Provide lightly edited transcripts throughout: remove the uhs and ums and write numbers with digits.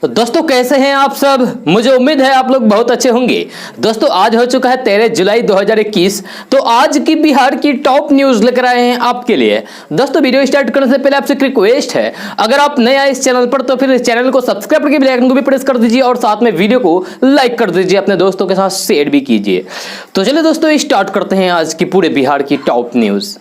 तो दोस्तों कैसे हैं आप सब। मुझे उम्मीद है आप लोग बहुत अच्छे होंगे। दोस्तों आज हो चुका है 13 जुलाई 2021। तो आज की बिहार की टॉप न्यूज लेकर आए हैं आपके लिए। दोस्तों वीडियो स्टार्ट करने से पहले आपसे एक रिक्वेस्ट है, अगर आप नए आए इस चैनल पर तो फिर इस चैनल को सब्सक्राइब करके बेल आइकन को भी प्रेस कर दीजिए और साथ में वीडियो को लाइक कर दीजिए, अपने दोस्तों के साथ शेयर भी कीजिए। तो चलिए दोस्तों स्टार्ट करते हैं आज की पूरे बिहार की टॉप न्यूज।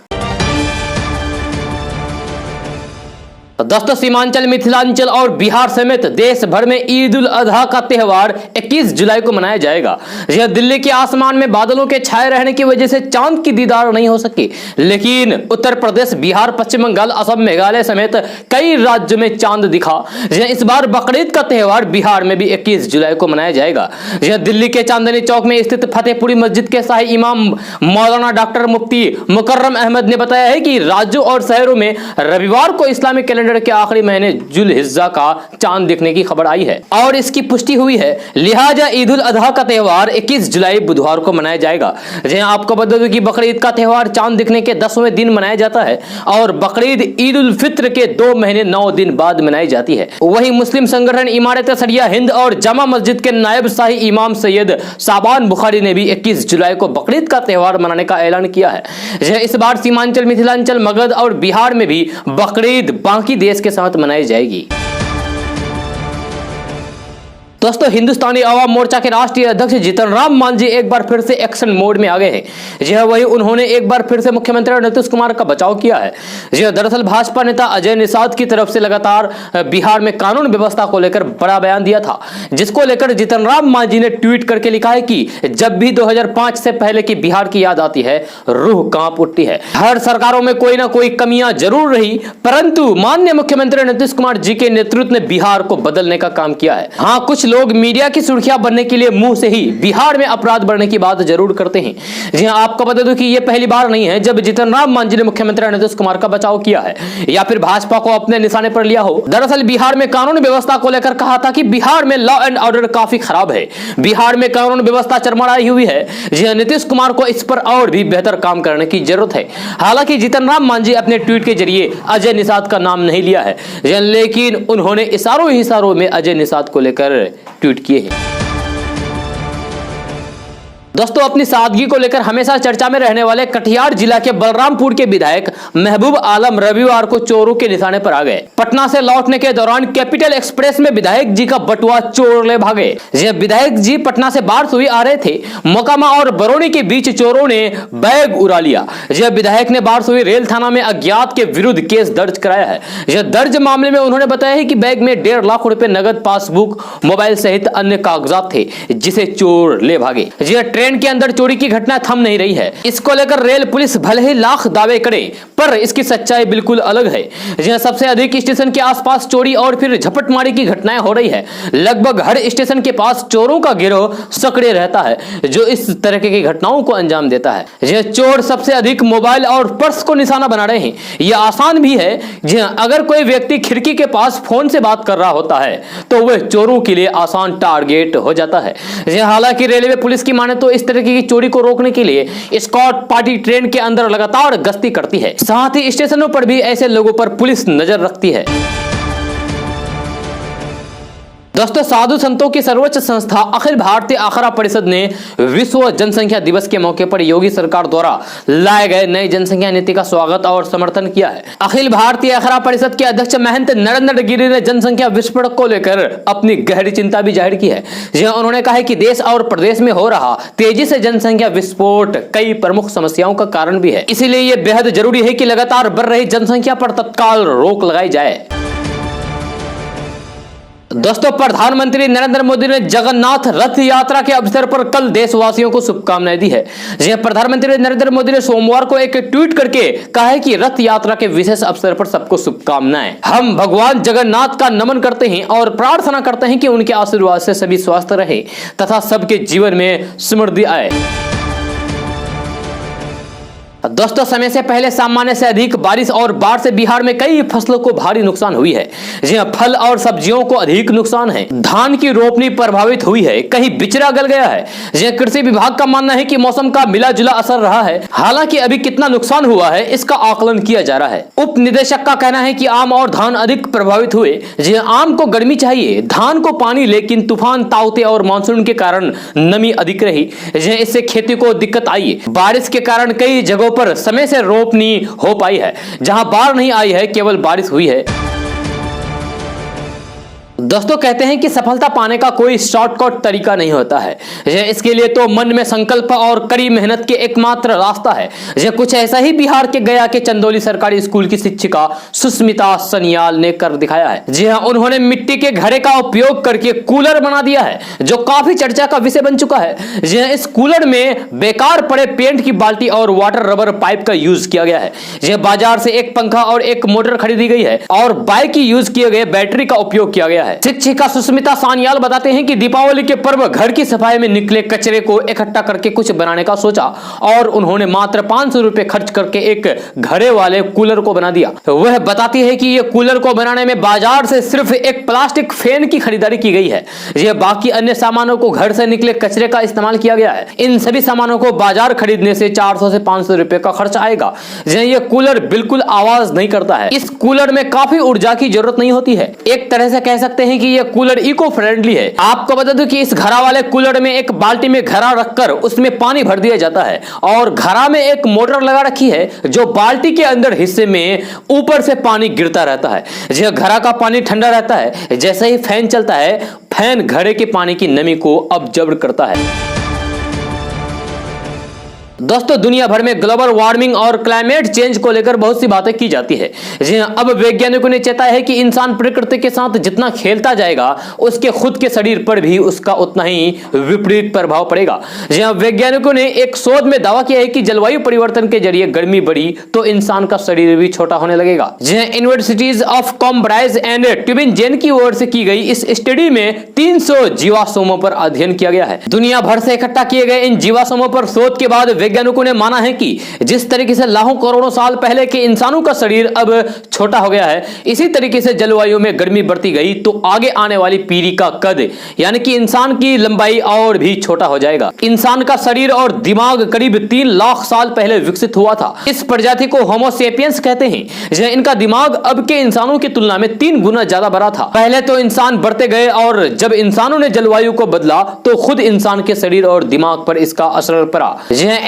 दोस्तों सीमांचल, मिथिलांचल और बिहार समेत देश भर में ईद उल अजहा का त्योहार 21 जुलाई को मनाया जाएगा। यह दिल्ली के आसमान में बादलों के छाए रहने की वजह से चांद की दीदार नहीं हो सकी, लेकिन उत्तर प्रदेश, बिहार, पश्चिम बंगाल, असम, मेघालय समेत कई राज्यों में चांद दिखा। इस बार बकरीद का त्योहार बिहार में भी 21 जुलाई को मनाया जाएगा। यह दिल्ली के चांदनी चौक में स्थित फतेहपुरी मस्जिद के शाही इमाम मौलाना डॉक्टर मुफ्ती मुकर्रम अहमद ने बताया है कि राज्यों और शहरों में रविवार को इस्लामिक कैलेंडर के आखिरी महीने जुल हिज्जा का चांद दिखने की खबर आई है और इसकी पुष्टि हुई है। लिहाजा ईद उल अजहा का त्योहार 21 जुलाई बुधवार को मनाया जाएगा। जहां आपको बता दूं कि बकरीद का त्योहार चांद दिखने के 10वें दिन मनाया जाता है और बकरीद ईद उल फित्र के 2 महीने 9 दिन बाद मनाई जाती है। वहीं मुस्लिम संगठन इमारत शरिया हिंद और जामा मस्जिद के नायब शाही इमाम सैयद शाबान बुखारी ने भी 21 जुलाई को बकरीद का त्योहार मनाने का ऐलान किया है। इस बार सीमांचल, मिथिलांचल, मगध और बिहार में भी बकरीद बाकी देश के साथ मनाई जाएगी। दोस्तों हिंदुस्तानी आवाम मोर्चा के राष्ट्रीय अध्यक्ष जीतन राम मांझी एक बार फिर से एक्शन मोड में आ गए हैं। यह वही उन्होंने एक बार फिर से मुख्यमंत्री नीतीश कुमार का बचाव किया है। यह दरअसल भाजपा नेता अजय निषाद की तरफ से लगातार बिहार में कानून व्यवस्था को लेकर बड़ा बयान दिया था, जिसको लेकर जीतन राम मांझी ने ट्वीट करके लिखा है कि जब भी 2005 से पहले की बिहार की याद आती है रूह कांप उठती है। हर सरकारों में कोई ना कोई कमियां जरूर रही, परंतु माननीय मुख्यमंत्री नीतीश कुमार जी के नेतृत्व ने बिहार को बदलने का काम किया है। हाँ, कुछ लोग मीडिया की सुर्खियां बनने के लिए मुंह से ही बिहार में अपराध बढ़ने की बात जरूर करते हैं। जी हां, आपको बता दूं कि यह पहली बार नहीं है जब जीतन राम मांझी ने मुख्यमंत्री नीतीश कुमार का बचाव किया है या फिर भाजपा को अपने निशाने पर लिया हो। दरअसल बिहार में कानून व्यवस्था को लेकर कहा था कि बिहार में लॉ एंड ऑर्डर काफी खराब है, बिहार में कानून व्यवस्था चरमराई हुई है। जी नीतीश कुमार को इस पर और भी बेहतर काम करने की जरूरत है। हालांकि जीतन राम मांझी अपने ट्वीट के जरिए अजय निषाद का नाम नहीं लिया है, लेकिन उन्होंने इशारों में अजय निषाद को लेकर ट्वीट किए हैं। दोस्तों अपनी सादगी को लेकर हमेशा चर्चा में रहने वाले कटिहार जिला के बलरामपुर के विधायक महबूब आलम रविवार को चोरों के निशाने पर आ गए। पटना से लौटने के दौरान कैपिटल एक्सप्रेस में विधायक जी का बटुआ चोर ले भागे। विधायक जी पटना से बारसूई आ रहे थे। मोकामा और बरौनी के बीच चोरों ने बैग उड़ा लिया। विधायक ने बारसूई रेल थाना में अज्ञात के विरुद्ध केस दर्ज कराया है। यह दर्ज मामले में उन्होंने बताया है कि बैग में 1.5 लाख रुपए नगद, पासबुक, मोबाइल सहित अन्य कागजात थे, जिसे चोर ले भागे। ट्रेन के अंदर चोरी की घटना थम नहीं रही है। इसको लेकर रेल पुलिस भले ही लाख दावे करे, पर इसकी सच्चाई बिल्कुल अलग है। जहां सबसे अधिक स्टेशन के आसपास चोरी और फिर झपटमारी की घटनाएं हो रही है। लगभग हर स्टेशन के पास चोरों का गिरोह सक्रिय रहता है, जो इस तरह की घटनाओं को अंजाम देता है। यह चोर सबसे अधिक मोबाइल और पर्स को निशाना बना रहे हैं। यह आसान भी है। अगर कोई व्यक्ति खिड़की के पास फोन से बात कर रहा होता है तो वह चोरों के लिए आसान टारगेट हो जाता है। हालांकि रेलवे पुलिस की माने तो इस तरह की चोरी को रोकने के लिए स्कॉट पार्टी ट्रेन के अंदर लगातार गश्ती करती है। साथ ही स्टेशनों पर भी ऐसे लोगों पर पुलिस नजर रखती है। दोस्तों साधु संतों की सर्वोच्च संस्था अखिल भारतीय अखाड़ा परिषद ने विश्व जनसंख्या दिवस के मौके पर योगी सरकार द्वारा लाए गए नई जनसंख्या नीति का स्वागत और समर्थन किया है। अखिल भारतीय अखाड़ा परिषद के अध्यक्ष महंत नरेंद्र गिरि ने जनसंख्या विस्फोट को लेकर अपनी गहरी चिंता भी जाहिर की है। उन्होंने कहा है कि देश और प्रदेश में हो रहा तेजी से जनसंख्या विस्फोट कई प्रमुख समस्याओं का कारण भी है। इसीलिए यह बेहद जरूरी है कि लगातार बढ़ रही जनसंख्या पर तत्काल रोक लगाई जाए। दोस्तों प्रधानमंत्री नरेंद्र मोदी ने जगन्नाथ रथ यात्रा के अवसर पर कल देशवासियों को शुभकामनाएं दी है। प्रधानमंत्री नरेंद्र मोदी ने सोमवार को एक ट्वीट करके कहा है कि रथ यात्रा के विशेष अवसर पर सबको शुभकामनाएं। हम भगवान जगन्नाथ का नमन करते हैं और प्रार्थना करते हैं कि उनके आशीर्वाद से सभी स्वस्थ रहे तथा सबके जीवन में समृद्धि आए। दोस्तों, समय से पहले सामान्य से अधिक बारिश और बाढ़ से बिहार में कई फसलों को भारी नुकसान हुई है। जी हां, फल और सब्जियों को अधिक नुकसान है। धान की रोपनी प्रभावित हुई है, कहीं बिचड़ा गल गया है। जी, कृषि विभाग का मानना है कि मौसम का मिला जुला असर रहा है। हालांकि अभी कितना नुकसान हुआ है इसका आकलन किया जा रहा है। उप निदेशक का कहना है कि आम और धान अधिक प्रभावित हुए। जी, आम को गर्मी चाहिए, धान को पानी, लेकिन तूफान, ताउते और मानसून के कारण नमी अधिक रही। इससे खेती को दिक्कत आई। बारिश के कारण कई जगहों पर समय से रोपनी हो पाई है। जहां बाढ़ नहीं आई है, केवल बारिश हुई है। दोस्तों, कहते हैं कि सफलता पाने का कोई शॉर्टकट तरीका नहीं होता है। इसके लिए तो मन में संकल्प और कड़ी मेहनत के एकमात्र रास्ता है। कुछ ऐसा ही बिहार के गया के चंदौली सरकारी स्कूल की शिक्षिका सुष्मिता सनियाल ने कर दिखाया है। जी हां, उन्होंने मिट्टी के घड़े का उपयोग करके कूलर बना दिया है, जो काफी चर्चा का विषय बन चुका है। जी हां, इस कूलर में बेकार पड़े पेंट की बाल्टी और वाटर रबर पाइप का यूज किया गया है। बाजार से एक पंखा और एक मोटर खरीदी गई है और बाइक की यूज किए गए बैटरी का उपयोग किया गया है। शिक्षिका सुष्मिता सान्याल बताते हैं कि दीपावली के पर्व घर की सफाई में निकले कचरे को इकट्ठा करके कुछ बनाने का सोचा और उन्होंने मात्र 500 रुपए खर्च करके एक घड़े वाले कूलर को बना दिया। वह बताती है कि यह कूलर को बनाने में बाजार से सिर्फ एक प्लास्टिक फैन की खरीदारी की गई है। यह बाकी अन्य सामानों को घर से निकले कचरे का इस्तेमाल किया गया है। इन सभी सामानों को बाजार खरीदने से 400 से 500 रुपए का खर्च आएगा। यह कूलर बिल्कुल आवाज नहीं करता है। इस कूलर में काफी ऊर्जा की जरूरत नहीं होती है। एक तरह से कह सकते हैं कि यह कूलर इको फ्रेंडली है। आपको बता दूं कि इस घड़ा वाले कूलर में एक बाल्टी में घड़ा रखकर उसमें पानी भर दिया जाता है और घड़ा में एक मोटर लगा रखी है जो बाल्टी के अंदर हिस्से में ऊपर से पानी गिरता रहता है। यह घड़ा का पानी ठंडा रहता है। जैसे ही फैन चलता है, फैन घड़े के पानी की नमी को अब्जॉर्ब करता है। दोस्तों, दुनिया भर में ग्लोबल वार्मिंग और क्लाइमेट चेंज को लेकर बहुत सी बातें की जाती है। जी हां, अब वैज्ञानिकों ने चेताया है कि इंसान प्रकृति के साथ जितना खेलता जाएगा, उसके खुद के शरीर पर भी उसका उतना ही विपरीत प्रभाव पड़ेगा। जी हां, वैज्ञानिकों ने एक शोध में दावा किया है कि जलवायु परिवर्तन के जरिए गर्मी बढ़ी तो इंसान का शरीर भी छोटा होने लगेगा। जी हां, यूनिवर्सिटीज ऑफ कैम्ब्रिज एंड ट्यूबिंगेन की ओर से की गई इस स्टडी में 300 जीवाश्मों पर अध्ययन किया गया है। दुनिया भर से इकट्ठा किए गए इन जीवाश्मों पर शोध के बाद वैज्ञानिकों ने माना है कि जिस तरीके से लाखों करोड़ों साल पहले के इंसानों का शरीर अब छोटा हो गया है, इसी तरीके से जलवायु में गर्मी बढ़ती गई तो आगे आने वाली पीढ़ी का कद यानी कि इंसान की लंबाई और भी छोटा हो जाएगा। इंसान का शरीर और दिमाग करीब 3 लाख साल पहले विकसित हुआ था। इस प्रजाति को होमो सेपियंस कहते हैं। इनका दिमाग अब के इंसानों की तुलना में 3 गुना ज्यादा बड़ा था। पहले तो इंसान बढ़ते गए और जब इंसानों ने जलवायु को बदला तो खुद इंसान के शरीर और दिमाग पर इसका असर पड़ा।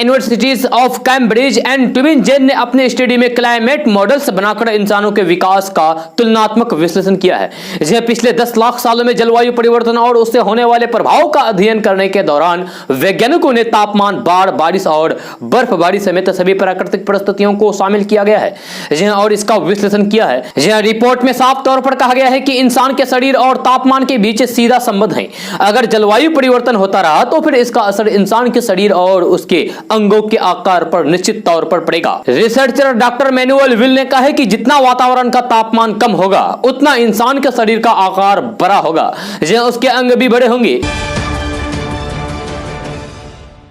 यूनिवर्सिटीज ऑफ कैम्ब्रिज एंड ट्यूबिंगेन ने अपने स्टडी में क्लाइमेट मॉडल्स बनाकर इंसानों के विकास का तुलनात्मक विश्लेषण किया है। पिछले 10 लाख सालों में जलवायु परिवर्तन और उससे होने वाले प्रभाव का अध्ययन करने के दौरान वैज्ञानिकों ने तापमान, बाढ़, बारिश और बर्फबारी समेत सभी प्राकृतिक परिस्थितियों को शामिल किया गया है और इसका विश्लेषण किया है। रिपोर्ट में साफ तौर पर कहा गया है कि इंसान के शरीर और तापमान के बीच सीधा संबंध है। अगर जलवायु परिवर्तन होता रहा तो फिर इसका असर इंसान के शरीर और उसके अंगों के आकार पर निश्चित तौर पर पड़ेगा। रिसर्चर डॉक्टर मैनुअल विल ने कहा है कि जितना वातावरण का तापमान कम होगा उतना इंसान के शरीर का आकार बड़ा होगा, उसके अंग भी बड़े होंगे।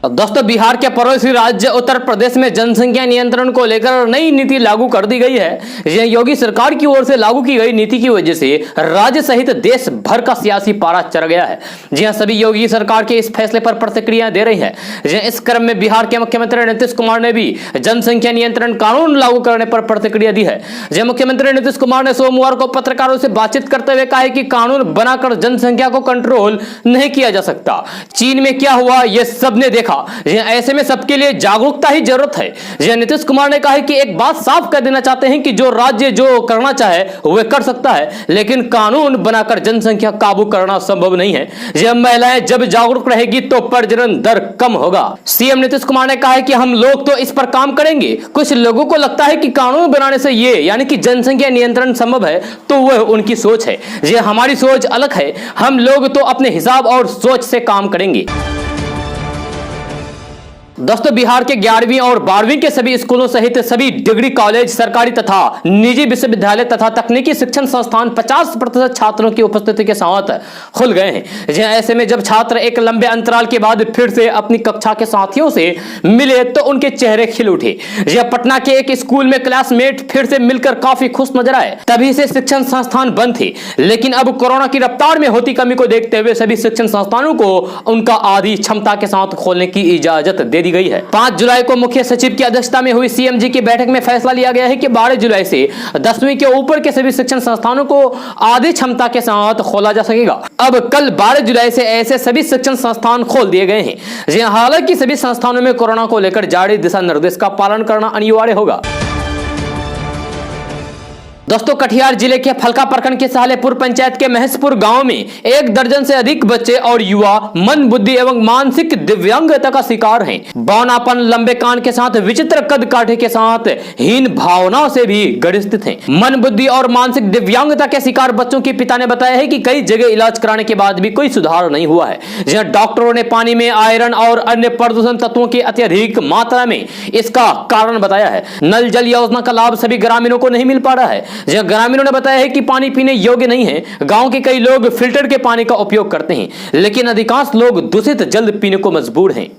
दोस्तों, बिहार के पड़ोसी राज्य उत्तर प्रदेश में जनसंख्या नियंत्रण को लेकर नई नीति लागू कर दी गई है। यह योगी सरकार की ओर से लागू की गई नीति की वजह से राज्य सहित देश भर का सियासी पारा चढ़ गया है। जी हां, सभी योगी सरकार के इस फैसले पर प्रतिक्रिया दे रही हैं। इस क्रम में बिहार के मुख्यमंत्री नीतीश कुमार ने भी जनसंख्या नियंत्रण कानून लागू करने पर प्रतिक्रिया दी है। मुख्यमंत्री नीतीश कुमार ने सोमवार को पत्रकारों से बातचीत करते हुए कहा कि कानून बनाकर जनसंख्या को कंट्रोल नहीं किया जा सकता। चीन में क्या हुआ यह सबने देखा। ऐसे में सबके लिए जागरूकता ही जरूरत है। नीतीश कुमार ने कहा कि एक बात साफ कर देना चाहते हैं कि जो राज्य जो करना चाहे वह कर सकता है, लेकिन कानून बनाकर जनसंख्या काबू करना संभव नहीं है। महिलाएं जब जागरूक रहेगी तो प्रजनन दर कम होगा। सीएम नीतीश कुमार ने कहा कि हम लोग तो इस पर काम करेंगे। कुछ लोगों को लगता है कि कानून बनाने से ये यानी कि जनसंख्या नियंत्रण संभव है, तो वह उनकी सोच है। हमारी सोच अलग है। हम लोग तो अपने हिसाब और सोच से काम करेंगे। दोस्तों, बिहार के 11वीं और 12वीं के सभी स्कूलों सहित सभी डिग्री कॉलेज, सरकारी तथा निजी विश्वविद्यालय तथा तकनीकी शिक्षण संस्थान 50% छात्रों की उपस्थिति के साथ खुल गए हैं। ऐसे में जब छात्र एक लंबे अंतराल के बाद फिर से अपनी कक्षा के साथियों से मिले तो उनके चेहरे खिल उठे। पटना के एक स्कूल में क्लासमेट फिर से मिलकर काफी खुश नजर आए। तभी से शिक्षण संस्थान बंद थे, लेकिन अब कोरोना की रफ्तार में होती कमी को देखते हुए सभी शिक्षण संस्थानों को उनका आधी क्षमता के साथ खोलने की इजाजत दे दी गई है। 5 जुलाई को मुख्य सचिव की अध्यक्षता में हुई सीएमजी की बैठक में फैसला लिया गया है कि 12 जुलाई से 10वीं के ऊपर के सभी शिक्षण संस्थानों को आधी क्षमता के साथ खोला जा सकेगा। अब कल 12 जुलाई से ऐसे सभी शिक्षण संस्थान खोल दिए गए हैं। हालांकि सभी संस्थानों में कोरोना को लेकर जारी दिशा निर्देश का पालन करना अनिवार्य होगा। दोस्तों, कटिहार जिले के फलका प्रखंड के सालेपुर पंचायत के महेशपुर गांव में 1 दर्जन से अधिक बच्चे और युवा मन बुद्धि एवं मानसिक दिव्यांगता का शिकार हैं। बौनापन, लंबे कान के साथ विचित्र कद काठे के साथ हीन भावनाओं से भी ग्रसित हैं। मन बुद्धि और मानसिक दिव्यांगता के शिकार बच्चों के पिता ने बताया है कि कई जगह इलाज कराने के बाद भी कोई सुधार नहीं हुआ है। जहां डॉक्टरों ने पानी में आयरन और अन्य प्रदूषण तत्वों की अत्यधिक मात्रा में इसका कारण बताया है। नल जल योजना का लाभ सभी ग्रामीणों को नहीं मिल पा रहा है। ग्रामीणों ने बताया है कि पानी पीने योग्य नहीं है। गांव के कई लोग फिल्टर के पानी का उपयोग करते हैं, लेकिन अधिकांश लोग दूषित जल पीने को मजबूर हैं।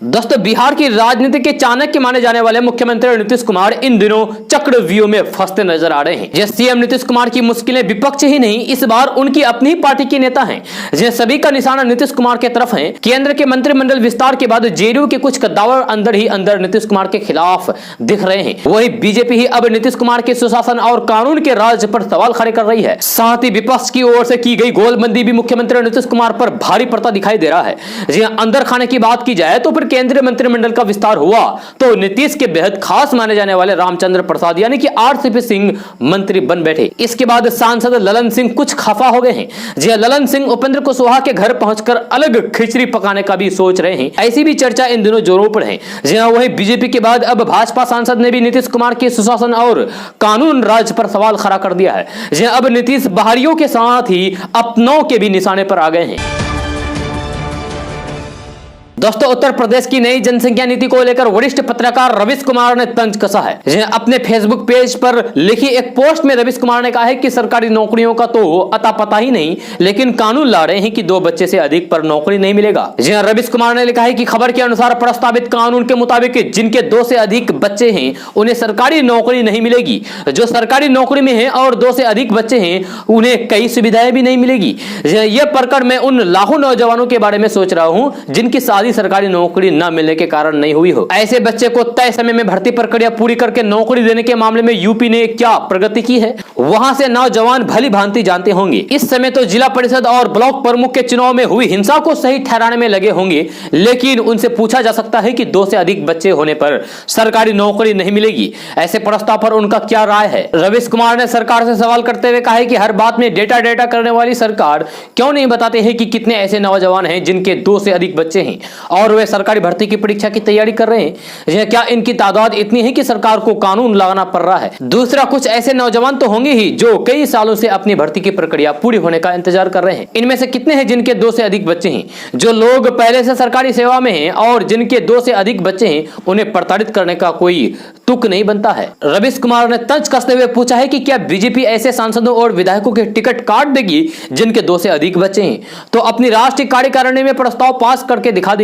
दोस्तों, बिहार की राजनीति के चाणक्य माने जाने वाले मुख्यमंत्री नीतीश कुमार इन दिनों चक्रव्यूह में फंसते नजर आ रहे हैं। सीएम नीतीश कुमार की मुश्किलें विपक्ष ही नहीं, इस बार उनकी अपनी ही पार्टी के नेता हैं। सभी का निशाना नीतीश कुमार के तरफ है। केंद्र के मंत्रिमंडल विस्तार के बाद जेडीयू के कुछ कद्दावर अंदर ही अंदर नीतीश कुमार के खिलाफ दिख रहे हैं। वही बीजेपी ही अब नीतीश कुमार के सुशासन और कानून के राज पर सवाल खड़े कर रही है। साथ ही विपक्ष की ओर से की गई गोलबंदी भी मुख्यमंत्री नीतीश कुमार पर भारी पड़ता दिखाई दे रहा है। अंदर खाने की बात की जाए तो फिर केंद्रीय मंत्रिमंडल का विस्तार हुआ तो नीतीश के बेहद खास माने जाने वाले रामचंद्र प्रसाद यानी कि आरसीपी सिंह मंत्री बन बैठे। इसके बाद सांसद ललन सिंह कुछ खफा हो गए हैं। ललन सिंह उपेंद्र कुशवाहा के घर पहुंचकर अलग खिचड़ी पकाने का भी सोच रहे हैं। ऐसी भी चर्चा इन दिनों जोरों पर है। वही बीजेपी के बाद अब भाजपा सांसद ने भी नीतीश कुमार के सुशासन और कानून राज पर सवाल खड़ा कर दिया है। अब नीतीश बाहरियों के साथ ही अपनों के भी निशाने पर आ गए हैं। दोस्तों, उत्तर प्रदेश की नई जनसंख्या नीति को लेकर वरिष्ठ पत्रकार रवीश कुमार ने तंज कसा है। अपने फेसबुक पेज पर लिखी एक पोस्ट में रवीश कुमार ने कहा है कि सरकारी नौकरियों का तो अता पता ही नहीं, लेकिन कानून ला रहे हैं कि 2 बच्चे से अधिक पर नौकरी नहीं मिलेगा। रवीश कुमार ने लिखा है कि खबर के अनुसार प्रस्तावित कानून के मुताबिक जिनके 2 से अधिक बच्चे हैं उन्हें सरकारी नौकरी नहीं मिलेगी। जो सरकारी नौकरी में है और 2 से अधिक बच्चे हैं उन्हें कई सुविधाएं भी नहीं मिलेगी। यह पढ़कर मैं उन लाखों नौजवानों के बारे में सोच रहा हूं जिनकी शादी सरकारी नौकरी न मिलने के कारण नहीं हुई हो। ऐसे बच्चे को तय समय में भर्ती प्रक्रिया पूरी करके नौकरी देने के मामले में यूपी ने क्या प्रगति की है, वहां से नौजवान भली भांति जानते होंगे। इस समय तो जिला परिषद और ब्लॉक प्रमुख के चुनाव में हुई हिंसा को सही ठहराने में लगे होंगे, लेकिन उनसे पूछा जा सकता है कि 2 से अधिक बच्चे होने पर सरकारी नौकरी नहीं मिलेगी। ऐसे प्रस्ताव पर उनका क्या राय है? रवीश कुमार ने सरकार से सवाल करते हुए कहा है कि हर बात में डेटा करने वाली सरकार क्यों नहीं बताते हैं कि कितने ऐसे नौजवान हैं जिनके 2 से अधिक बच्चे हैं और वे सरकारी भर्ती की परीक्षा की तैयारी कर रहे हैं। क्या इनकी तादाद इतनी है कि सरकार को कानून लगाना पड़ रहा है? दूसरा, कुछ ऐसे नौजवान तो होंगे ही जो कई सालों से अपनी भर्ती की प्रक्रिया पूरी होने का इंतजार कर रहे हैं। इनमें से कितने हैं जिनके 2 से अधिक बच्चे हैं? जो लोग पहले से सरकारी सेवा में हैं और जिनके 2 से अधिक बच्चे हैं उन्हें प्रताड़ित करने का कोई तुक नहीं बनता है। रवीश कुमार ने तंज कसते हुए पूछा है कि क्या बीजेपी ऐसे सांसदों और विधायकों के टिकट काट देगी जिनके 2 से अधिक बच्चे हैं? तो अपनी राष्ट्रीय कार्यकारिणी में प्रस्ताव पास करके दिखा दे।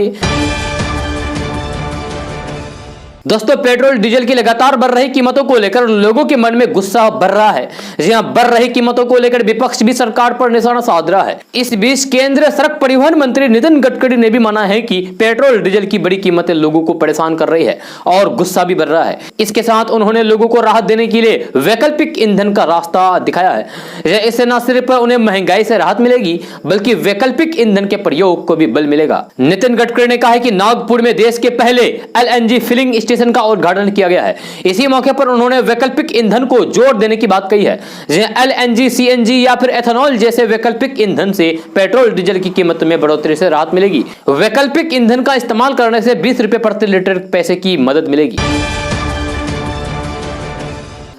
दोस्तों, पेट्रोल डीजल की लगातार बढ़ रही कीमतों को लेकर लोगों के मन में गुस्सा बढ़ रहा है। बढ़ रही कीमतों को लेकर विपक्ष भी सरकार पर निशाना साध रहा है। इस बीच केंद्रीय सड़क परिवहन मंत्री नितिन गडकरी ने भी माना है कि पेट्रोल डीजल की बड़ी कीमतें लोगों को परेशान कर रही है और गुस्सा भी बढ़ रहा है। इसके साथ उन्होंने लोगों को राहत देने के लिए वैकल्पिक ईंधन का रास्ता दिखाया है। इससे न सिर्फ उन्हें महंगाई से राहत मिलेगी बल्कि वैकल्पिक ईंधन के प्रयोग को भी बल मिलेगा। नितिन गडकरी ने कहा है कि नागपुर में देश के पहले LNG फिलिंग स्टेशन का उद्घाटन किया गया है। इसी मौके पर उन्होंने वैकल्पिक ईंधन को जोर देने की बात कही है। LNG, CNG या फिर एथेनॉल जैसे वैकल्पिक ईंधन से पेट्रोल डीजल की कीमत में बढ़ोतरी से राहत मिलेगी। वैकल्पिक ईंधन का इस्तेमाल करने से 20 रुपए प्रति लीटर पैसे की मदद मिलेगी।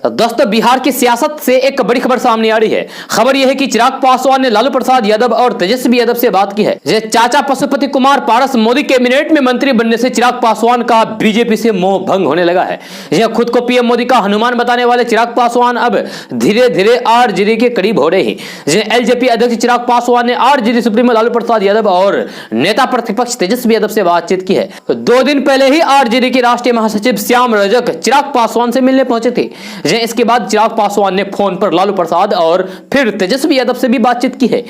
दोस्तों, बिहार की सियासत से एक बड़ी खबर सामने आ रही है। खबर यह है कि चिराग पासवान ने लालू प्रसाद यादव और तेजस्वी यादव से बात की है। चाचा पशुपति कुमार पारस मोदी कैबिनेट में मंत्री बनने से चिराग पासवान का बीजेपी से मोह भंग होने लगा है। यह खुद को पीएम मोदी का हनुमान बताने वाले चिराग पासवान अब धीरे धीरे आरजेडी के करीब हो रहे हैं। एलजेपी अध्यक्ष चिराग पासवान ने आरजेडी सुप्रीमो लालू प्रसाद यादव और नेता प्रतिपक्ष तेजस्वी यादव से बातचीत की है। 2 दिन पहले ही आरजेडी के राष्ट्रीय महासचिव श्याम रजक चिराग पासवान से मिलने पहुंचे थे। इसके बाद चिराग पासवान ने फोन पर लालू प्रसाद और फिर तेजस्वी यादव से भी बातचीत की है।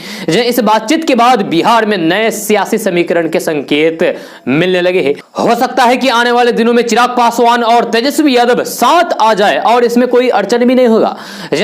इस बातचीत के बाद बिहार में नए सियासी समीकरण के संकेत मिलने लगे हैं। हो सकता है कि आने वाले दिनों में चिराग पासवान और तेजस्वी यादव साथ आ जाए और इसमें कोई अड़चन भी नहीं होगा।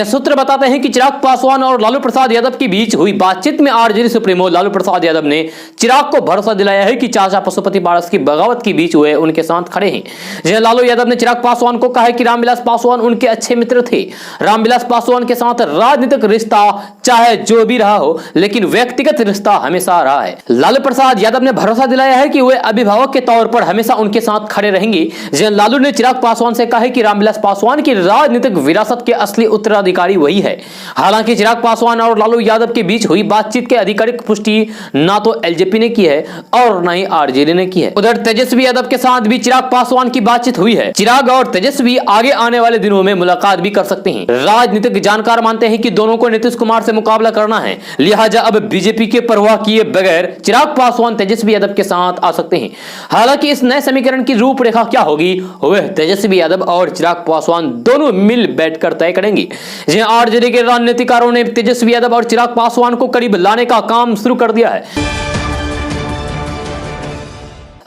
सूत्र बताते हैं कि चिराग पासवान और लालू प्रसाद यादव के बीच हुई बातचीत में आरजेडी सुप्रीमो लालू प्रसाद यादव ने चिराग को भरोसा दिलाया है कि चाचा पशुपति पारस की बगावत के बीच हुए उनके साथ खड़े हैं। लालू यादव ने चिराग पासवान को कहा है कि रामविलास पासवान उनके अच्छे मित्र थे। रामविलास पासवान के साथ राजनीतिक रिश्ता चाहे जो भी रहा हो, लेकिन व्यक्तिगत रिश्ता हमेशा रहा है। लालू प्रसाद यादव ने भरोसा दिलाया है कि वे अभिभावक के तौर पर हमेशा उनके साथ खड़े रहेंगे। लालू ने चिराग पासवान से कहा है कि रामविलास पासवान की राजनीतिक विरासत के असली उत्तराधिकारी वही है। हालांकि चिराग पासवान और लालू यादव के बीच हुई बातचीत की आधिकारिक पुष्टि ना तो एलजेपी ने की है और न ही आरजेडी ने की है। उधर तेजस्वी यादव के साथ भी चिराग पासवान की बातचीत हुई है। चिराग और तेजस्वी आगे आने वाले दिनों में मुलाकात भी कर सकते हैं। राजनीतिक जानकार मानते हैं कि दोनों को नीतीश कुमार से मुकाबला करना है, लिहाजा अब बीजेपी के परवाह किए बगैर चिराग पासवान तेजस्वी यादव के साथ आ सकते हैं। हालांकि इस नए समीकरण की रूपरेखा क्या होगी वह तेजस्वी यादव और चिराग पासवान दोनों मिल बैठकर तय करेंगे। आरजेडी के राजनीतिकारों ने तेजस्वी यादव और चिराग पासवान को करीब लाने का काम शुरू कर दिया है।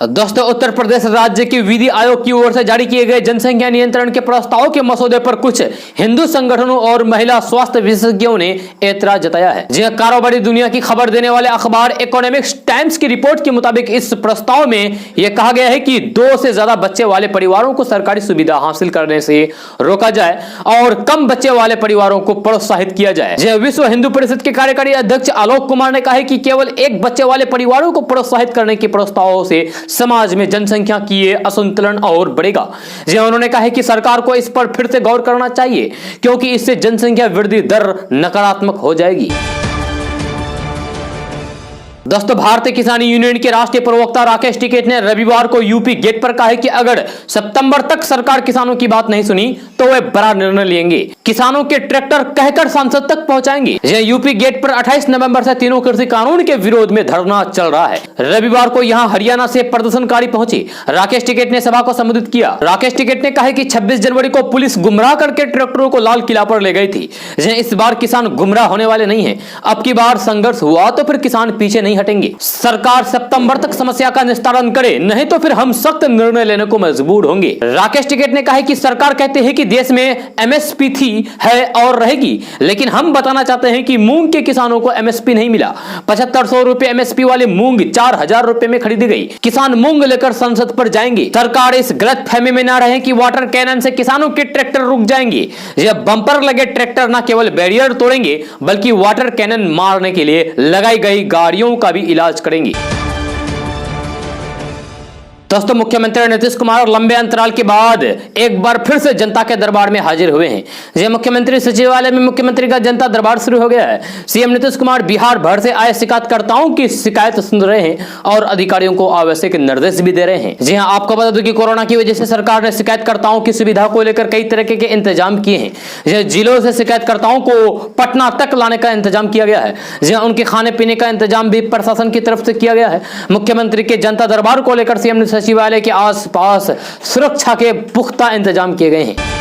दोस्तों, उत्तर प्रदेश राज्य की विधि आयोग की ओर से जारी किए गए जनसंख्या नियंत्रण के प्रस्ताव के मसौदे पर कुछ हिंदू संगठनों और महिला स्वास्थ्य विशेषज्ञों ने ऐतराज जताया है। कारोबारी दुनिया की खबर देने वाले अखबार इकोनॉमिक्स टाइम्स की रिपोर्ट के मुताबिक इस प्रस्ताव में यह कहा गया है कि 2 से ज्यादा बच्चे वाले परिवारों को सरकारी सुविधा हासिल करने से रोका जाए और कम बच्चे वाले परिवारों को प्रोत्साहित किया जाए। विश्व हिंदू परिषद के कार्यकारी अध्यक्ष आलोक कुमार ने कहा है कि केवल 1 बच्चे वाले परिवारों को प्रोत्साहित करने के प्रस्ताव से समाज में जनसंख्या की असंतुलन और बढ़ेगा। उन्होंने कहा है कि सरकार को इस पर फिर से गौर करना चाहिए क्योंकि इससे जनसंख्या वृद्धि दर नकारात्मक हो जाएगी। दोस्तों, भारतीय किसान यूनियन के राष्ट्रीय प्रवक्ता राकेश टिकैत ने रविवार को यूपी गेट पर कहा है कि अगर सितंबर तक सरकार किसानों की बात नहीं सुनी तो वे बड़ा निर्णय लेंगे। किसानों के ट्रैक्टर कहकर संसद तक पहुंचाएंगे। यूपी गेट पर 28 नवंबर से तीनों कृषि कानून के विरोध में धरना चल रहा है। रविवार को यहां हरियाणा से प्रदर्शनकारी पहुंचे। राकेश टिकैत ने सभा को संबोधित किया। राकेश टिकैत ने कहा कि 26 जनवरी को पुलिस गुमराह करके ट्रैक्टरों को लाल किला पर ले गई थी। इस बार किसान गुमराह होने वाले नहीं है। अब की बार संघर्ष हुआ तो फिर किसान पीछे नहीं हटेंगे। सरकार सितंबर तक समस्या का निस्तारण करे, नहीं तो फिर हम सख्त निर्णय लेने को मजबूर होंगे। राकेश टिकैत ने कहा कि सरकार कहते हैं कि देश में एमएसपी थी, है और रहेगी, लेकिन हम बताना चाहते हैं कि मूंग के किसानों को एमएसपी नहीं मिला। 7500 रुपए एमएसपी वाले मूंग 4000 रुपए में खरीदी गई। किसान मूंग लेकर संसद पर जाएंगे। सरकार इस गलत फहमी में ना रहे कि वाटर कैनन से किसानों के ट्रैक्टर रुक जाएंगे। यह बम्पर लगे ट्रैक्टर न केवल बैरियर तोड़ेंगे बल्कि वाटर कैनन मारने के लिए लगाई गई गाड़ियों का भी इलाज करेंगे। दोस्तों, मुख्यमंत्री नीतीश कुमार लंबे अंतराल के बाद एक बार फिर से जनता के दरबार में हाजिर हुए हैं। मुख्यमंत्री सचिवालय में मुख्यमंत्री का जनता दरबार शुरू हो गया है। सीएम नीतीश कुमार बिहार भर से आए शिकायतकर्ताओं की शिकायत सुन रहे हैं और अधिकारियों को आवश्यक निर्देश भी दे रहे हैं। जी हां, आपको बता दूं कि कोरोना की वजह से सरकार ने शिकायतकर्ताओं की सुविधा को लेकर कई तरह के इंतजाम किए हैं। जिलों से शिकायतकर्ताओं को पटना तक लाने का इंतजाम किया गया है। उनके खाने पीने का इंतजाम भी प्रशासन की तरफ से किया गया है। मुख्यमंत्री के जनता दरबार को लेकर सीएम सचिवालय के आसपास सुरक्षा के पुख्ता इंतजाम किए गए हैं।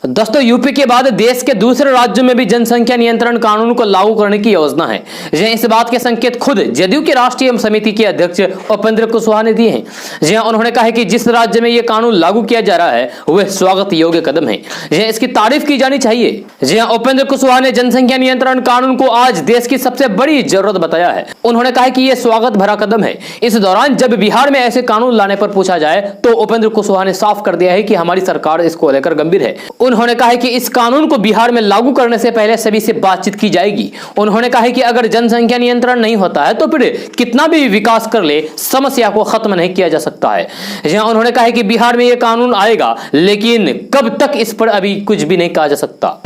दोस्तों, यूपी के बाद देश के दूसरे राज्यों में भी जनसंख्या नियंत्रण कानून को लागू करने की योजना है। इस बात के संकेत खुद जदयू के राष्ट्रीय समिति के अध्यक्ष उपेंद्र कुशवाहा ने दिए हैं। उन्होंने कहा है कि जिस राज्य में यह कानून लागू किया जा रहा है वह स्वागत योग्य कदम है। इसकी तारीफ की जानी चाहिए। उपेंद्र कुशवाहा ने जनसंख्या नियंत्रण कानून को आज देश की सबसे बड़ी जरूरत बताया है। उन्होंने कहा कि यह स्वागत भरा कदम है। इस दौरान जब बिहार में ऐसे कानून लाने पर पूछा जाए तो उपेंद्र कुशवाहा ने साफ कर दिया है कि हमारी सरकार इसको लेकर गंभीर है। उन्होंने कहा है कि इस कानून को बिहार में लागू करने से पहले सभी से बातचीत की जाएगी। उन्होंने कहा है कि अगर जनसंख्या नियंत्रण नहीं होता है तो फिर कितना भी विकास कर ले समस्या को खत्म नहीं किया जा सकता है। जहां उन्होंने कहा है कि बिहार में यह कानून आएगा, लेकिन कब तक इस पर अभी कुछ भी नहीं कहा जा सकता।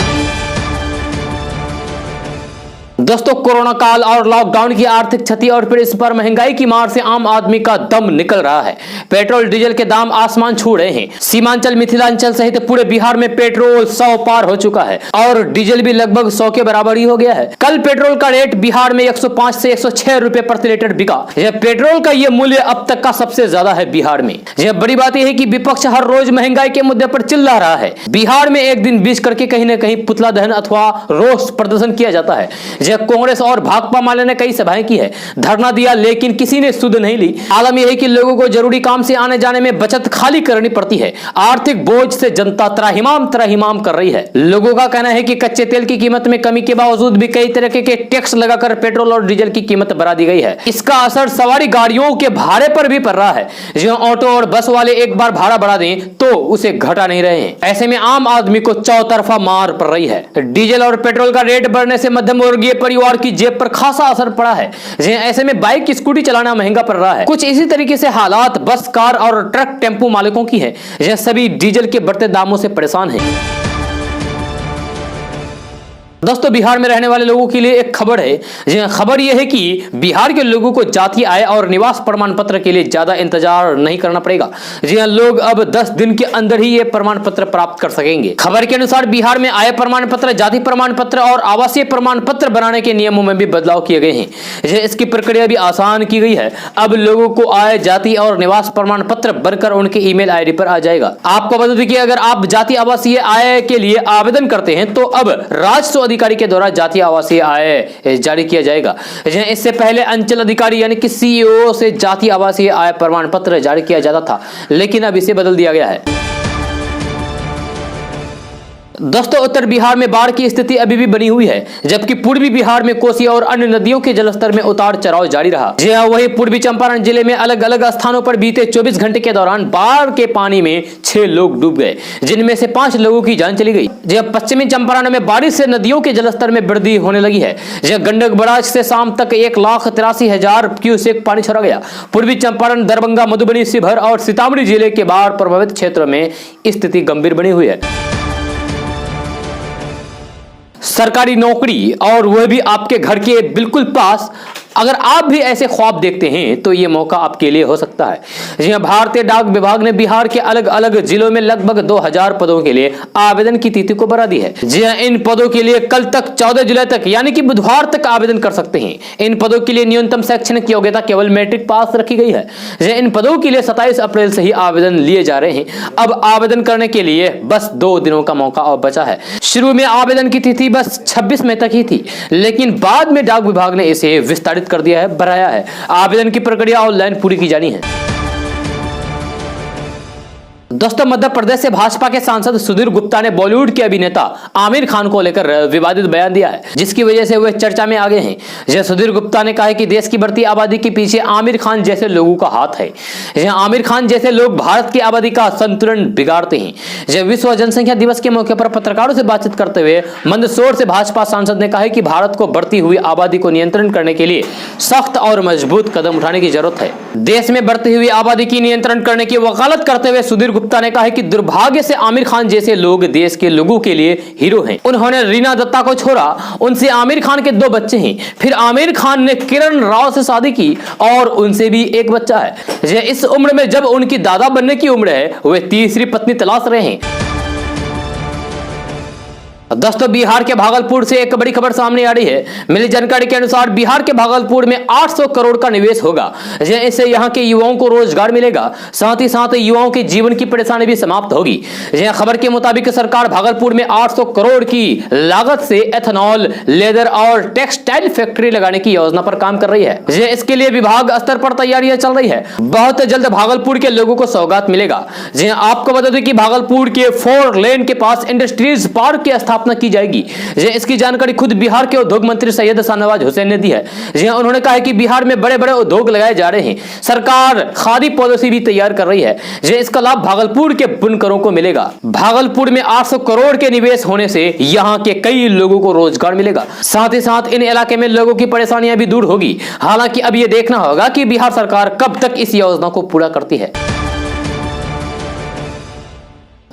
दोस्तों, कोरोना काल और लॉकडाउन की आर्थिक क्षति और फिर इस पर महंगाई की मार से आम आदमी का दम निकल रहा है। पेट्रोल डीजल के दाम आसमान छू रहे हैं। सीमांचल, मिथिलांचल सहित पूरे बिहार में पेट्रोल 100 पार हो चुका है और डीजल भी लगभग 100 के बराबर ही हो गया है। कल पेट्रोल का रेट बिहार में 105 से 106 रुपए प्रति लीटर बिका। यह पेट्रोल का यह मूल्य अब तक का सबसे ज्यादा है बिहार में। यह बड़ी बात यह है कि विपक्ष हर रोज महंगाई के मुद्दे पर चिल्ला रहा है। बिहार में एक दिन बीच करके कहीं न कहीं पुतला दहन अथवा रोष प्रदर्शन किया जाता है। कांग्रेस और भाकपा माले ने कई सभाएं की है, धरना दिया, लेकिन किसी ने सुध नहीं ली। आलम यह है कि लोगों को जरूरी काम से आने जाने में बचत खाली करनी पड़ती है। आर्थिक बोझ से जनता त्राहिमाम कर रही है। लोगों का कहना है कि कच्चे तेल की कीमत में कमी के बावजूद भी कई तरह के टैक्स लगाकर पेट्रोल और डीजल की कीमत बढ़ा दी गई है। इसका असर सवारी गाड़ियों के भाड़े पर भी पड़ रहा है। जो ऑटो और बस वाले एक बार भाड़ा बढ़ा दें तो उसे घटा नहीं रहे हैं। ऐसे में आम आदमी को चौतरफा मार पड़ रही है। डीजल और पेट्रोल का रेट बढ़ने से मध्यम वर्गीय परिवार की जेब पर खासा असर पड़ा है। ऐसे में बाइक, स्कूटी चलाना महंगा पड़ रहा है। कुछ इसी तरीके से हालात बस, कार और ट्रक, टेम्पो मालिकों की है। यह सभी डीजल के बढ़ते दामों से परेशान हैं। दोस्तों, बिहार में रहने वाले लोगों के लिए एक खबर है। खबर यह है कि बिहार के लोगों को जातीय आय और निवास प्रमाण पत्र के लिए ज्यादा इंतजार नहीं करना पड़ेगा। जी हां, लोग अब 10 दिन के अंदर ही ये प्रमाण पत्र प्राप्त कर सकेंगे। खबर के अनुसार बिहार में आय प्रमाण पत्र, जाति प्रमाण पत्र और आवासीय प्रमाण पत्र बनाने के नियमों में भी बदलाव किए गए हैं। इसकी प्रक्रिया भी आसान की गई है। अब लोगों को आय, जाति और निवास प्रमाण पत्र बनकर उनके ईमेल आईडी पर आ जाएगा। आपको बता दें कि अगर आप जाति आवासीय आय के लिए आवेदन करते हैं तो अब राजस्व अधिकारी के द्वारा जातीय आवासीय आय जारी किया जाएगा। इससे पहले अंचल अधिकारी यानी कि सीईओ से जातीय आवासीय आय प्रमाण पत्र जारी किया जाता था, लेकिन अब इसे बदल दिया गया है। दोस्तों, उत्तर बिहार में बाढ़ की स्थिति अभी भी बनी हुई है, जबकि पूर्वी बिहार में कोसी और अन्य नदियों के जलस्तर में उतार चढ़ाव जारी रहा। जी हां, वहीं पूर्वी चंपारण जिले में अलग अलग स्थानों पर बीते 24 घंटे के दौरान बाढ़ के पानी में 6 लोग डूब गए, जिनमें से 5 लोगों की जान चली गई। जब पश्चिमी चंपारण में बारिश से नदियों के जलस्तर में वृद्धि होने लगी है। जब गंडक बराज से शाम तक 1,83,000 क्यूसेक पानी छोड़ा गया। पूर्वी चंपारण, दरभंगा, मधुबनी, शिवहर और सीतामढ़ी जिले के बाढ़ प्रभावित क्षेत्रों में स्थिति गंभीर बनी हुई है। सरकारी नौकरी और वह भी आपके घर के बिल्कुल पास, अगर आप भी ऐसे ख्वाब देखते हैं तो यह मौका आपके लिए हो सकता है। जी हां, भारतीय डाक विभाग ने बिहार के अलग अलग जिलों में लगभग 2000 पदों के लिए आवेदन की तिथि को बढ़ा दी है। जी हां, इन पदों के लिए कल तक 14 जुलाई तक यानी कि बुधवार तक आवेदन कर सकते हैं। इन पदों के लिए न्यूनतम शैक्षणिक योग्यता केवल मैट्रिक पास रखी गई है। इन पदों के लिए 27 अप्रैल से ही आवेदन लिए जा रहे हैं। अब आवेदन करने के लिए बस 2 दिनों का मौका और बचा है। शुरू में आवेदन की तिथि बस 26 मई तक ही थी, लेकिन बाद में डाक विभाग ने इसे विस्तारित कर दिया है, बढ़ाया है। आवेदन की प्रक्रिया ऑनलाइन पूरी की जानी है। दोस्तों, मध्य प्रदेश से भाजपा के सांसद सुधीर गुप्ता ने बॉलीवुड के अभिनेता आमिर खान को लेकर विवादित बयान दिया है, जिसकी वजह से वे चर्चा में आ गए हैं। सुधीर गुप्ता ने कहा है कि देश की बढ़ती आबादी के पीछे आमिर खान जैसे लोगों का हाथ है। आमिर खान जैसे लोग भारत की आबादी का संतुलन बिगाड़ते हैं। विश्व जनसंख्या दिवस के मौके पर पत्रकारों से बातचीत करते हुए मंदसौर से भाजपा सांसद ने कहा है कि भारत को बढ़ती हुई आबादी को नियंत्रण करने के लिए सख्त और मजबूत कदम उठाने की जरूरत है। देश में बढ़ती हुई आबादी की नियंत्रण करने की वकालत करते हुए सुधीर गुप्ता ने कहा है कि दुर्भाग्य से आमिर खान जैसे लोग देश के लोगों के लिए हीरो हैं। उन्होंने रीना दत्ता को छोड़ा, उनसे आमिर खान के 2 बच्चे हैं। फिर आमिर खान ने किरण राव से शादी की और उनसे भी 1 बच्चा है। इस उम्र में जब उनकी दादा बनने की उम्र है, वे तीसरी पत्नी तलाश रहे हैं। दोस्तों, बिहार के भागलपुर से एक बड़ी खबर सामने आ रही है। मिली जानकारी के अनुसार बिहार के भागलपुर में 800 करोड़ का निवेश होगा। इससे यहां के युवाओं को रोजगार मिलेगा, साथ ही साथ युवाओं के जीवन की परेशानी भी समाप्त होगी। खबर के मुताबिक सरकार भागलपुर में 800 करोड़ की लागत से एथेनॉल, लेदर और टेक्सटाइल फैक्ट्री लगाने की योजना पर काम कर रही है। इसके लिए विभाग स्तर पर तैयारियां चल रही है। बहुत जल्द भागलपुर के लोगों को सौगात मिलेगा। आपको बता दें कि भागलपुर के 4 लेन के पास इंडस्ट्रीज पार्क की स्थापना की जाएगी। इसकी जानकारी खुद बिहार के उद्योग मंत्री सैयद शाहनवाज हुसैन ने दी है। उन्होंने कहा है कि बिहार में बड़े बड़े उद्योग लगाए जा रहे हैं, सरकार खादी पॉलिसी भी तैयार कर रही है। इसका लाभ भागलपुर के बुनकरों को मिलेगा। भागलपुर में 800 करोड़ के निवेश होने से यहाँ के कई लोगों को रोजगार मिलेगा, साथ ही साथ इन इलाके में लोगों की परेशानियां भी दूर होगी। हालांकि अब यह देखना होगा कि बिहार सरकार कब तक इस योजना को पूरा करती है।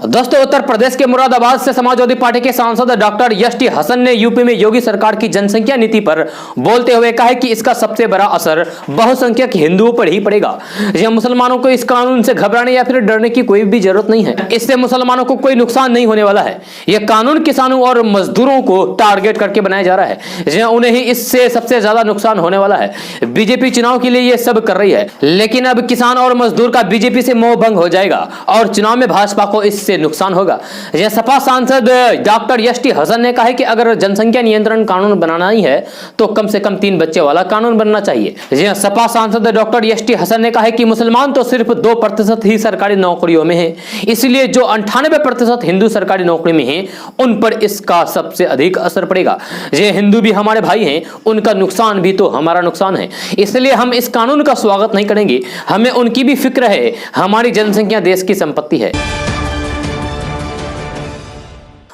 दोस्तों, उत्तर प्रदेश के मुरादाबाद से समाजवादी पार्टी के सांसद डॉक्टर एस.टी. हसन ने यूपी में योगी सरकार की जनसंख्या नीति पर बोलते हुए कहा है कि इसका सबसे बड़ा असर बहुसंख्यक हिंदुओं पर ही पड़ेगा। यह मुसलमानों को इस कानून से घबराने या फिर डरने की कोई भी जरूरत नहीं है। इससे मुसलमानों को कोई नुकसान नहीं होने वाला है। यह कानून किसानों और मजदूरों को टारगेट करके बनाया जा रहा है। उन्हें ही इससे सबसे ज्यादा नुकसान होने वाला है। बीजेपी चुनाव के लिए यह सब कर रही है, लेकिन अब किसान और मजदूर का बीजेपी से मोह भंग हो जाएगा और चुनाव में भाजपा को इससे नुकसान होगा। यह सपा सांसद डॉक्टर एस.टी. हसन ने कहा है कि अगर जनसंख्या नियंत्रण कानून बनाना ही है तो कम से कम 3 बच्चे वाला कानून बनना चाहिए। यह सपा सांसद डॉक्टर एस.टी. हसन ने कहा है कि मुसलमान तो सिर्फ 2% ही सरकारी नौकरियों में है, इसलिए जो 98% हिंदू सरकारी नौकरी में हैं, उन पर इसका सबसे अधिक असर पड़ेगा। ये हिंदू भी हमारे भाई हैं, उनका नुकसान भी तो हमारा नुकसान है, इसलिए हम इस कानून का स्वागत नहीं करेंगे। हमें उनकी भी फिक्र है, हमारी जनसंख्या देश की संपत्ति है।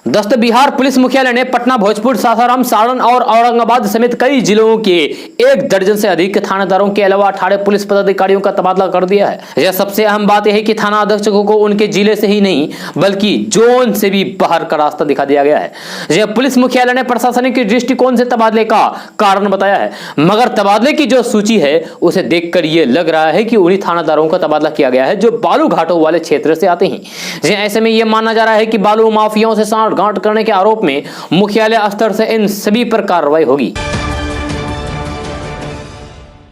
दोस्तों, बिहार पुलिस मुख्यालय ने पटना, भोजपुर, सासाराम, सारण और औरंगाबाद समेत कई जिलों के 1 दर्जन से अधिक थानेदारों के अलावा 18 पुलिस पदाधिकारियों का तबादला कर दिया है। यह सबसे अहम बात यह है कि थाना अधीक्षकों को उनके जिले से ही नहीं बल्कि जोन से भी बाहर का रास्ता दिखा दिया गया है। यह पुलिस मुख्यालय ने प्रशासनिक दृष्टिकोण से तबादले का कारण बताया है, मगर तबादले की जो सूची है उसे देखकर यह लग रहा है कि उन्हीं थानादारों का तबादला किया गया है जो बालू घाटों वाले क्षेत्र से आते हैं। ऐसे में यह माना जा रहा है कि बालू माफियाओं से गांठ करने के आरोप में मुख्यालय स्तर से इन सभी पर कार्रवाई होगी।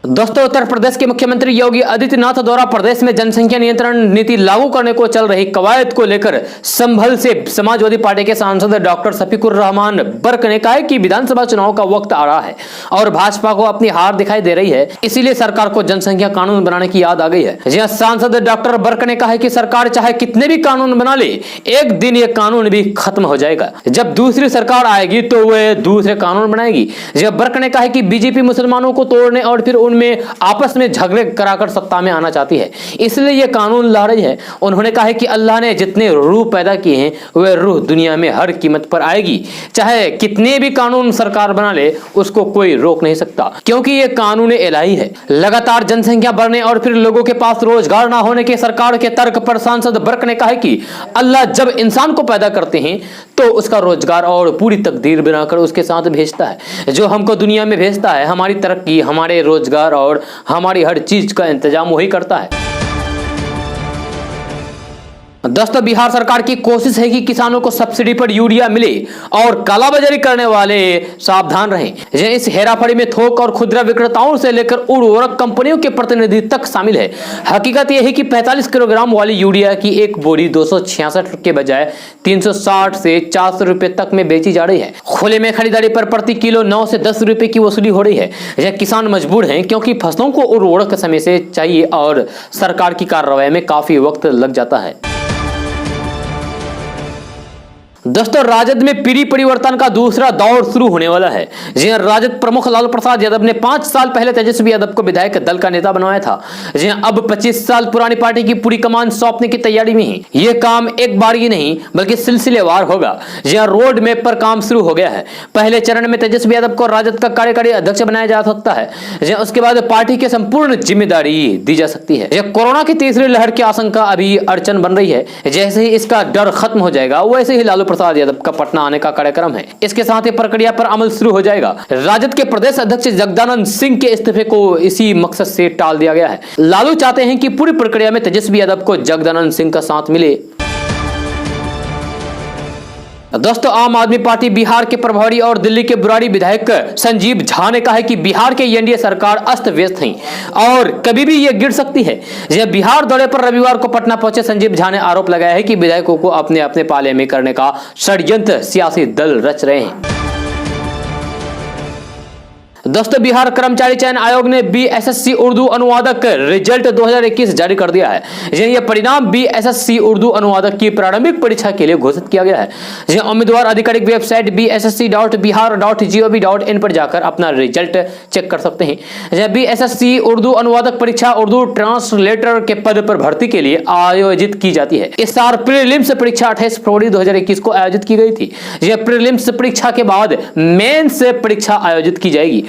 दोस्तों, उत्तर प्रदेश के मुख्यमंत्री योगी आदित्यनाथ द्वारा प्रदेश में जनसंख्या नियंत्रण नीति लागू करने को चल रही कवायद को लेकर संभल से समाजवादी पार्टी के सांसद डॉक्टर शफीकुर रहमान बर्क ने कहा है कि विधानसभा चुनाव का वक्त आ रहा है और भाजपा को अपनी हार दिखाई दे रही है, इसीलिए सरकार को जनसंख्या कानून बनाने की याद आ गई है। यह सांसद डॉक्टर बर्क ने कहा है कि सरकार चाहे कितने भी कानून बना ले, एक दिन यह कानून भी खत्म हो जाएगा। जब दूसरी सरकार आएगी तो वह दूसरे कानून बनाएगी। यह बर्क ने कहा है कि बीजेपी मुसलमानों को तोड़ने और फिर उनमें आपस में झगड़े कराकर सत्ता में आना चाहती है, इसलिए यह कानून ला रही है। उन्होंने कहा है कि अल्लाह ने जितने रूह पैदा किए हैं वह रूह दुनिया में हर कीमत पर आएगी। चाहे कितने भी कानून सरकार बना ले, उसको कोई रोक नहीं सकता, क्योंकि यह कानून इलाही है। लगातार जनसंख्या बढ़ने और फिर लोगों के पास रोजगार ना होने के सरकार के तर्क पर सांसद बर्क ने कहा कि अल्लाह जब इंसान को पैदा करते हैं तो उसका रोजगार और पूरी तकदीर बनाकर उसके साथ भेजता है। जो हमको दुनिया में भेजता है, हमारी तरक्की, हमारे रोजगार और हमारी हर चीज का इंतजाम वही करता है। दोस्तों, बिहार सरकार की कोशिश है कि किसानों को सब्सिडी पर यूरिया मिले और कालाबाजारी करने वाले सावधान रहें। इस हेराफेरी में थोक और खुदरा विक्रेताओं से लेकर उर्वरक कंपनियों के प्रतिनिधि तक शामिल है। हकीकत यह है कि 45 किलोग्राम वाली यूरिया की एक बोरी 266 के बजाय 360 से 400 रुपए तक में बेची जा रही है। खुले में खरीदारी पर प्रति किलो 9 से 10 रुपए की वसूली हो रही है। यह किसान मजबूर हैं क्योंकि फसलों को उर्वरक समय से चाहिए और सरकार की कार्रवाई में काफी वक्त लग जाता है। दोस्तों, राजद में पीढ़ी परिवर्तन का दूसरा दौर शुरू होने वाला है। जी राजद प्रमुख लालू प्रसाद यादव ने 5 साल पहले तेजस्वी यादव को विधायक दल का नेता बनवाया था। जी अब 25 साल पुरानी पार्टी की पूरी कमान सौंपने की तैयारी में है। यह काम एक बार ही नहीं बल्कि सिलसिलेवार होगा। जी रोड मैप पर काम शुरू हो गया है। पहले चरण में तेजस्वी यादव को राजद का कार्यकारी अध्यक्ष बनाया जा सकता है। जी उसके बाद पार्टी की संपूर्ण जिम्मेदारी दी जा सकती है। यह कोरोना की तीसरी लहर की आशंका अभी अड़चन बन रही है। जैसे ही इसका डर खत्म हो जाएगा वैसे ही लालू प्रसाद यादव का पटना आने का कार्यक्रम है। इसके साथ ही प्रक्रिया पर अमल शुरू हो जाएगा। राजद के प्रदेश अध्यक्ष जगदानंद सिंह के इस्तीफे को इसी मकसद से टाल दिया गया है। लालू चाहते हैं कि पूरी प्रक्रिया में तेजस्वी यादव को जगदानंद सिंह का साथ मिले। दोस्तों, आम आदमी पार्टी बिहार के प्रभारी और दिल्ली के बुराड़ी विधायक संजीव झा ने कहा है कि बिहार के एनडीए सरकार अस्त व्यस्त है और कभी भी ये गिर सकती है। यह बिहार दौरे पर रविवार को पटना पहुंचे संजीव झा ने आरोप लगाया है कि विधायकों को अपने अपने पाले में करने का षड्यंत्र सियासी दल रच रहे हैं। दोस्तों बिहार कर्मचारी चयन आयोग ने बीएसएससी उर्दू अनुवादक रिजल्ट 2021 जारी कर दिया है। यह परिणाम बीएसएससी उर्दू अनुवादक की प्रारंभिक परीक्षा के लिए घोषित किया गया है। यह उम्मीदवार आधिकारिक वेबसाइट bssc.bihar.gov.in पर जाकर अपना रिजल्ट चेक कर सकते हैं। यह बीएसएससी उर्दू अनुवादक परीक्षा उर्दू ट्रांसलेटर के पद पर भर्ती के लिए आयोजित की जाती है। इस साल प्रीलिम्स परीक्षा 28 फरवरी 2021 को आयोजित की गई थी। यह प्रीलिम्स परीक्षा के बाद मेंस परीक्षा आयोजित की जाएगी।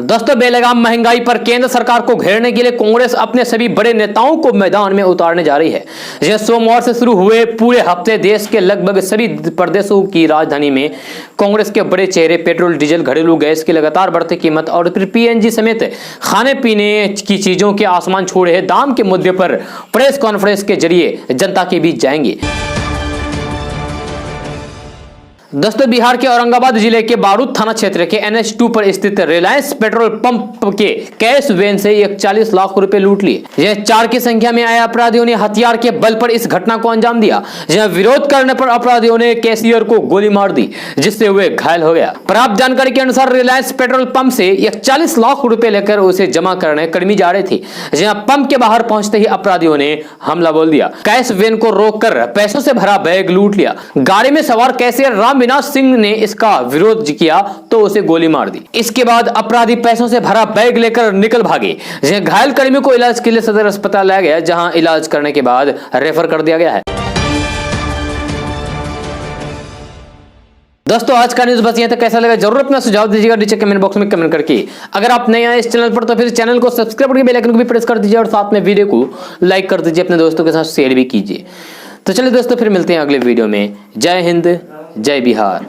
दोस्तों बेलगाम महंगाई पर केंद्र सरकार को घेरने के लिए कांग्रेस अपने सभी बड़े नेताओं को मैदान में उतारने जा रही है। यह सोमवार से शुरू हुए पूरे हफ्ते देश के लगभग सभी प्रदेशों की राजधानी में कांग्रेस के बड़े चेहरे पेट्रोल, डीजल, घरेलू गैस की लगातार बढ़ती कीमत और फिर पीएनजी समेत खाने पीने की चीजों के आसमान छू रहे दाम के मुद्दे पर प्रेस कॉन्फ्रेंस के जरिए जनता के बीच जाएंगे। दोस्तों बिहार के औरंगाबाद जिले के बारूद थाना क्षेत्र के NH2 पर स्थित रिलायंस पेट्रोल पंप के कैश वैन से 41 लाख रुपए लूट लिए। यह 4 की संख्या में आए अपराधियों ने हथियार के बल पर इस घटना को अंजाम दिया। यह विरोध करने पर अपराधियों ने कैशियर को गोली मार दी, जिससे वे घायल हो गया। प्राप्त जानकारी के अनुसार रिलायंस पेट्रोल पंप से 41 लाख रुपए लेकर उसे जमा करने कर्मी जा रहे थे। जहां पंप के बाहर पहुंचते ही अपराधियों ने हमला बोल दिया। कैश वैन को रोककर पैसों से भरा बैग लूट लिया। गाड़ी में सवार कैशियर रामविनाश सिंह ने इसका विरोध किया तो उसे गोली मार दी। इसके बाद अपराधी पैसों से भरा बैग लेकर निकल भागे। घायल कर्मी को इलाज के लिए सदर अस्पताल लाया गया, जहां इलाज करने के बाद रेफर कर दिया गया है। दोस्तों आज का न्यूज बस यहाँ तक। कैसा लगा जरूर अपना सुझाव दीजिएगा नीचे कमेंट बॉक्स में कमेंट करके। अगर आप नए आए इस चैनल पर तो फिर चैनल को सब्सक्राइब करके बेल आइकन को भी प्रेस कर दीजिए और साथ में वीडियो को लाइक कर दीजिए, अपने दोस्तों के साथ शेयर भी कीजिए। तो चलिए दोस्तों फिर मिलते हैं अगले वीडियो में। जय हिंद, जय बिहार।